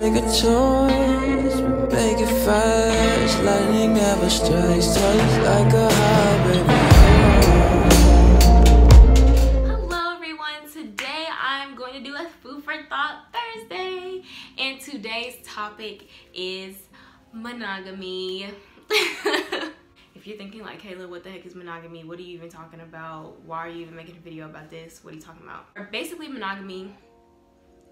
Make a choice, make it fast. Lightning never strikes twice like a highway. Hello everyone, today I'm going to do a food for thought Thursday, and today's topic is monogamy. If you're thinking like, Kayla, what the heck is monogamy? What are you even talking about? Why are you even making a video about this? What are you talking about? Basically, monogamy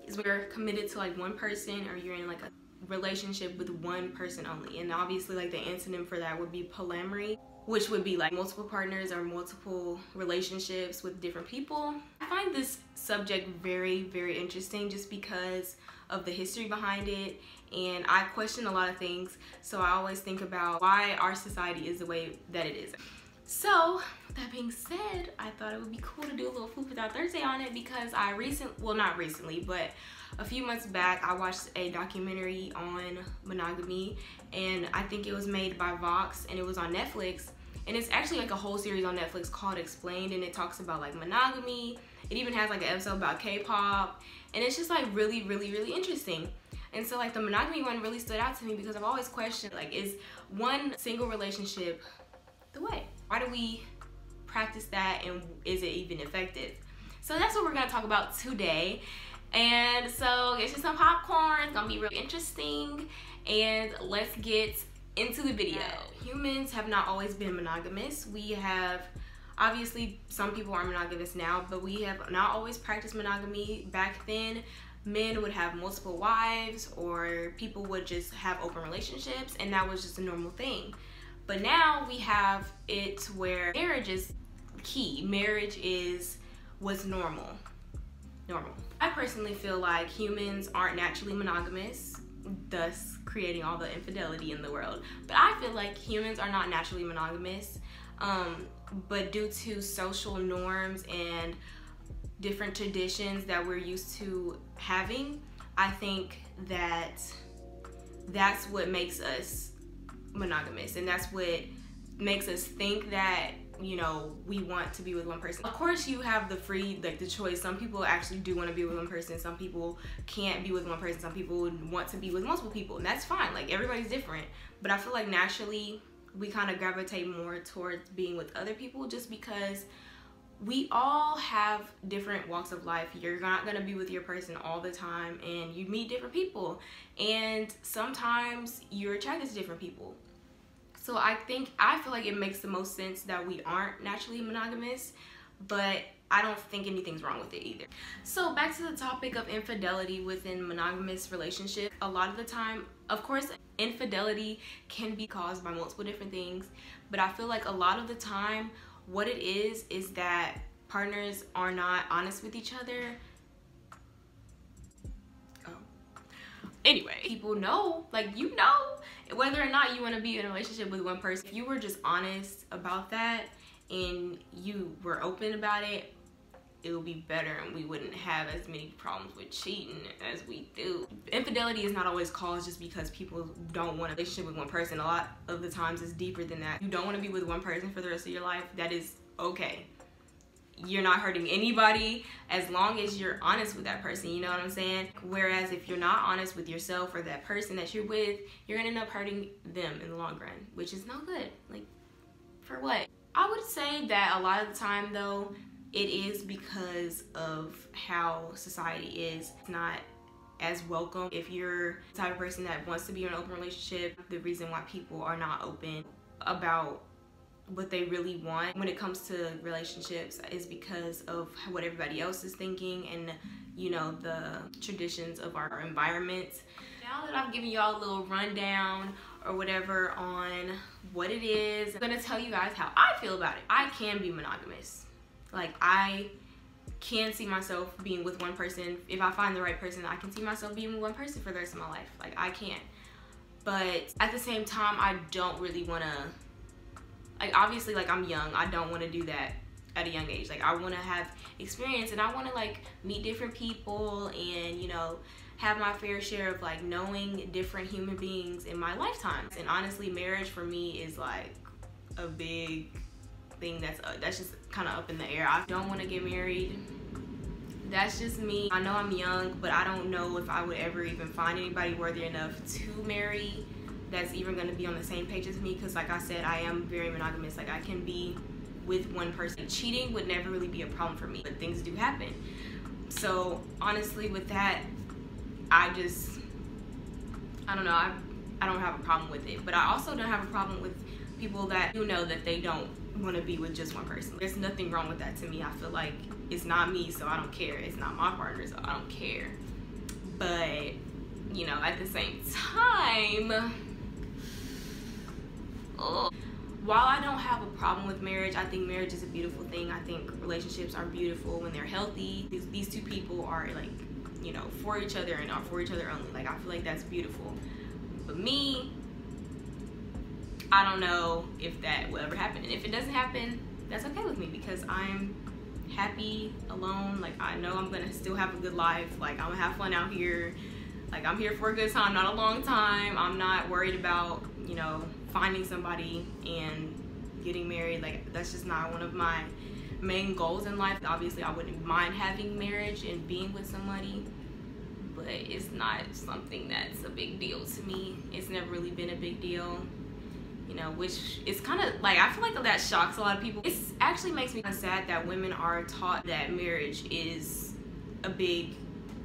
is where you're committed to like one person, or you're in like a relationship with one person only. And obviously like the antonym for that would be polyamory, which would be like multiple partners or multiple relationships with different people. I find this subject very, very interesting just because of the history behind it, and I question a lot of things, so I always think about why our society is the way that it is. So that being said, I thought it would be cool to do a little food for thought Thursday on it because not recently, but a few months back, I watched a documentary on monogamy, and I think it was made by Vox, and it was on Netflix. And it's actually like a whole series on Netflix called Explained, and it talks about like monogamy. It even has like an episode about K-pop, and it's just like really, really, really interesting. And so like the monogamy one really stood out to me because I've always questioned, like, is one single relationship the way? Why do we practice that, and is it even effective? So that's what we're gonna talk about today. And so get you some popcorn, it's gonna be really interesting, and let's get into the video. Humans have not always been monogamous. We have, obviously some people are monogamous now, but we have not always practiced monogamy. Back then, men would have multiple wives, or people would just have open relationships, and that was just a normal thing. But now we have it where marriage is key. Marriage is what's normal. I personally feel like humans aren't naturally monogamous, thus creating all the infidelity in the world. But I feel like humans are not naturally monogamous, but due to social norms and different traditions that we're used to having, I think that that's what makes us monogamous, and that's what makes us think that, you know, we want to be with one person. Of course, you have the the choice. Some people actually do want to be with one person, some people can't be with one person, some people would want to be with multiple people, and that's fine. Like, everybody's different. But I feel like naturally we kind of gravitate more towards being with other people, just because we all have different walks of life. You're not going to be with your person all the time, and you meet different people, and sometimes you're attracted to different people. So I feel like it makes the most sense that we aren't naturally monogamous, but I don't think anything's wrong with it either. So back to the topic of infidelity within monogamous relationships. A lot of the time, of course, infidelity can be caused by multiple different things, but I feel like a lot of the time what it is that partners are not honest with each other. Anyway, people know, like, you know, whether or not you want to be in a relationship with one person. If you were just honest about that and you were open about it, it would be better, and we wouldn't have as many problems with cheating as we do. Infidelity is not always caused just because people don't want a relationship with one person. A lot of the times it's deeper than that. You don't want to be with one person for the rest of your life. That is okay. You're not hurting anybody as long as you're honest with that person, you know what I'm saying? Whereas if you're not honest with yourself or that person that you're with, you're gonna end up hurting them in the long run, which is no good. Like, for what? I would say that a lot of the time though, it is because of how society is. It's not as welcome. If you're the type of person that wants to be in an open relationship, the reason why people are not open about what they really want when it comes to relationships is because of what everybody else is thinking, and, you know, the traditions of our environment. Now that I've given y'all a little rundown or whatever on what it is, I'm gonna tell you guys how I feel about it. I can be monogamous. Like, I can see myself being with one person. If I find the right person, I can see myself being with one person for the rest of my life. Like, I can. But at the same time, I don't really want to, like, obviously, like, I'm young. I don't want to do that at a young age. Like, I want to have experience, and I want to, like, meet different people and, you know, have my fair share of, like, knowing different human beings in my lifetime. And honestly, marriage for me is, like, a big thing that's just kind of up in the air. I don't want to get married. That's just me. I know I'm young, but I don't know if I would ever even find anybody worthy enough to marry that's even going to be on the same page as me, because like I said, I am very monogamous. Like, I can be with one person. Cheating would never really be a problem for me, but things do happen. So honestly, with that, I don't know, I don't have a problem with it. But I also don't have a problem with people that you know that they don't want to be with just one person. There's nothing wrong with that to me. I feel like it's not me, so I don't care. It's not my partner, so I don't care. But you know, at the same time, while I don't have a problem with marriage, I think marriage is a beautiful thing. I think relationships are beautiful when they're healthy. These two people are like, you know, for each other and are for each other only. Like, I feel like that's beautiful. But me, I don't know if that will ever happen. And if it doesn't happen, that's okay with me, because I'm happy alone. Like, I know I'm gonna still have a good life. Like, I'm gonna have fun out here. Like, I'm here for a good time, not a long time. I'm not worried about, you know, finding somebody and getting married. Like, that's just not one of my main goals in life. Obviously, I wouldn't mind having marriage and being with somebody, but it's not something that's a big deal to me. It's never really been a big deal, you know, which is kind of like, I feel like that shocks a lot of people. It actually makes me kind of sad that women are taught that marriage is a big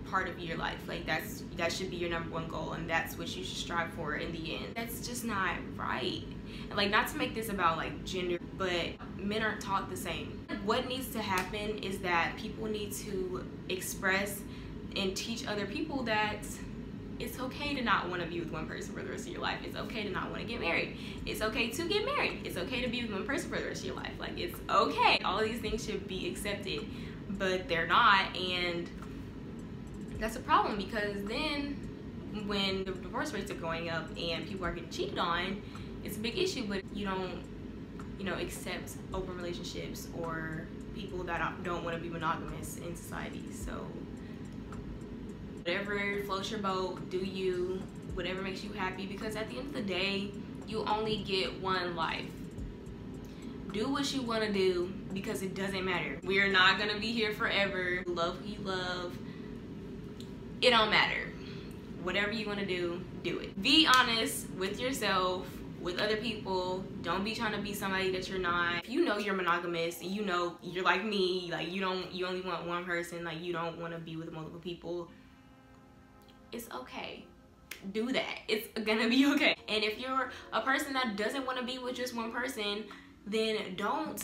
part of your life. Like, that should be your #1 goal, and that's what you should strive for in the end. That's just not right. And like, not to make this about like gender, but men aren't taught the same. What needs to happen is that people need to express and teach other people that it's okay to not want to be with one person for the rest of your life. It's okay to not want to get married. It's okay to get married. It's okay to be with one person for the rest of your life. Like, it's okay. All of these things should be accepted, but they're not, and that's a problem, because then when the divorce rates are going up and people are getting cheated on, it's a big issue. But you don't, you know, accept open relationships or people that don't want to be monogamous in society. So whatever floats your boat, do you, whatever makes you happy, because at the end of the day, you only get one life. Do what you want to do, because it doesn't matter. We are not gonna be here forever. Love who you love. It don't matter. Whatever you want to do it. Be honest with yourself, with other people. Don't be trying to be somebody that you're not. If you know you're monogamous and you know you're like me, like you only want one person, like you don't want to be with multiple people, it's okay. Do that. It's gonna be okay. And if you're a person that doesn't want to be with just one person, then don't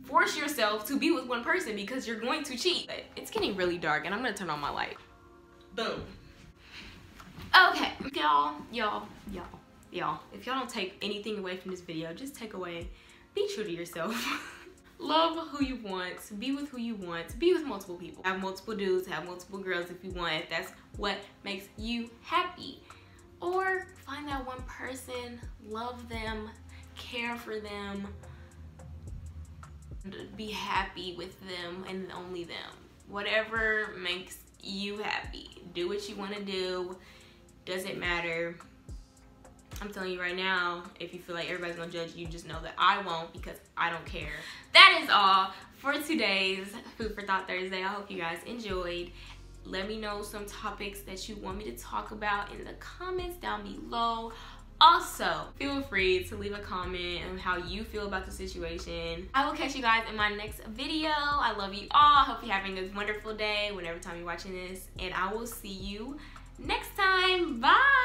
force yourself to be with one person, because you're going to cheat. It's getting really dark and I'm gonna turn on my light. Boom. Okay, y'all, if y'all don't take anything away from this video, just take away, be true to yourself. Love who you want, be with who you want, be with multiple people. Have multiple dudes, have multiple girls if you want, if that's what makes you happy. Or find that one person, love them, care for them, be happy with them and only them. Whatever makes you happy. Do what you want to do. Doesn't matter. I'm telling you right now, if you feel like everybody's gonna judge you, just know that I won't, because I don't care. That is all for today's Food for Thought Thursday. I hope you guys enjoyed. Let me know some topics that you want me to talk about in the comments down below. Also, feel free to leave a comment on how you feel about the situation. I will catch you guys in my next video. I love you all. Hope you're having a wonderful day whenever time you're watching this. And I will see you next time. Bye.